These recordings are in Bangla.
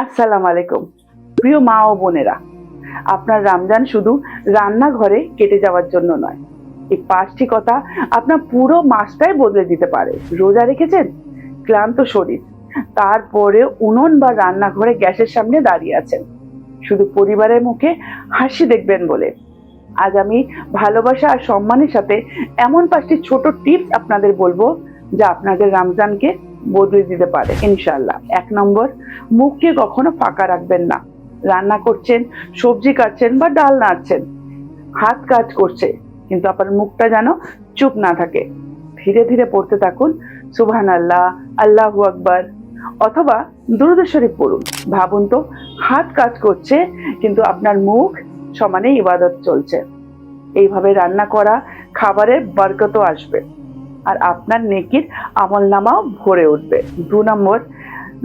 আসসালামু আলাইকুম প্রিয় মা ও বোনেরা, আপনার রমজান শুধু রান্নাঘরে কেটে যাওয়ার জন্য নয়। এই 5টি কথা আপনার পুরো মাসটাই বদলে দিতে পারে। রোজা রেখেছেন, ক্লান্ত শরীর, তারপরে উনুন বা রান্নাঘরে গ্যাসের সামনে দাঁড়িয়ে আছেন শুধু পরিবারের মুখে হাসি দেখবেন বলে। আজ আমি ভালোবাসা আর সম্মানের সাথে এমন 5টি ছোট টিপস আপনাদের বলবো যা আপনাদের রমজানকে বদলে দিতে পারে ইনশাআল্লাহ। 1 নম্বর, মুখকে কখনো ফাঁকা রাখবেন না। রান্না করছেন, সবজি কাটছেন বা ডাল নাড়ছেন, হাত কাজ করছে, কিন্তু আপনার মুখটা যেন চুপ না থাকে। ধীরে ধীরে পড়তে থাকুন সুবহানাল্লাহ, আল্লাহু আকবার, অথবা দুরূদ শরীফ পড়ুন। ভাবুন তো, হাত কাজ করছে কিন্তু আপনার মুখ সমানে ইবাদত চলছে। এইভাবে রান্না করা খাবারের বরকতও আসবে আর আপনার নেকির আমলনামাও ভরে উঠবে। 2 নম্বর,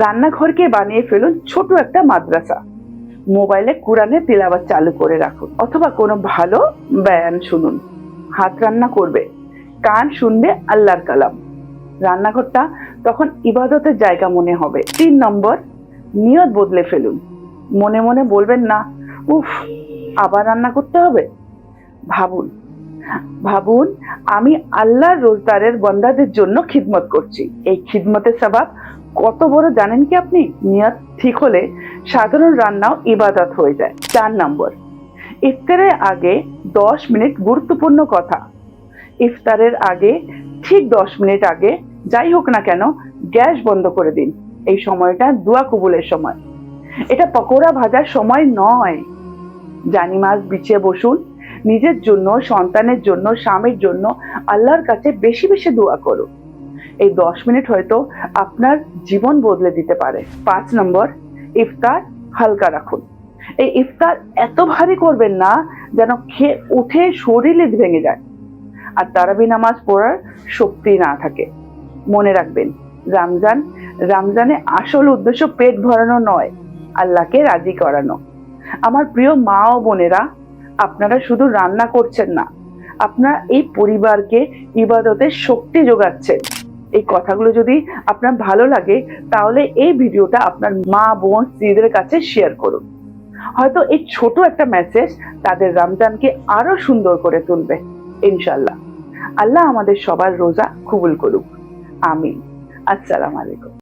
রান্নাঘরকে বানিয়ে ফেলুন ছোট একটা মাদ্রাসা। মোবাইলে কোরআনের তিলাওয়াত চালু করে রাখুন অথবা কোনো ভালো বয়ান শুনুন। হাত রান্না করবে, কান শুনবে আল্লাহর কালাম। রান্নাঘরটা তখন ইবাদতের জায়গা মনে হবে। 3 নম্বর, নিয়ত বদলে ফেলুন। মনে মনে বলবেন না, উফ আবার রান্না করতে হবে। ভাবুন ভাবুন আমি আল্লাহর রোজদারের বান্দাদের জন্য খিদমত করছি। এই খিদমতের সওয়াব কত বড় জানেন কি আপনি? নিয়ত ঠিক হলে সাধারণ রান্নাও ইবাদত হয়ে যায়। 4 নম্বর, ইফতারের আগে 10 মিনিট গুরুত্বপূর্ণ কথা। ইফতারের আগে ঠিক 10 মিনিট আগে যাই হোক না কেন গ্যাস বন্ধ করে দিন। এই সময়টা দোয়া কবুলের সময়। এটা পকোড়া ভাজার সময় নয়। জানিমাজ বিছিয়ে বসুন, নিজের জন্য, সন্তানের জন্য, স্বামীর জন্য আল্লাহর কাছে বেশি বেশি দোয়া করুন। এই 10 মিনিট হয়তো আপনার জীবন বদলে দিতে পারে। 5 নম্বর, ইফতার হালকা রাখুন। এই ইফতার এত ভারী করবেন না যেন খেয়ে উঠে শরীরে ভেঙে যায় আর তারাবি নামাজ পড়ার শক্তি না থাকে। মনে রাখবেন, রমজানে আসল উদ্দেশ্য পেট ভরানো নয়, আল্লাহকে রাজি করানো। আমার প্রিয় মা ও বোনেরা, আপনারা শুধু রান্না করছেন না, আপনারা এই পরিবারকে ইবাদতের শক্তি যোগাচ্ছেন। এই কথাগুলো যদি আপনার ভালো লাগে তাহলে এই ভিডিওটা আপনার মা বোন স্ত্রীদের কাছে শেয়ার করুন। হয়তো এই ছোট একটা মেসেজ তাদের রমজানকে আরো সুন্দর করে তুলবে ইনশাআল্লাহ। আল্লাহ আমাদের সবার রোজা কবুল করুক, আমিন। আসসালামু আলাইকুম।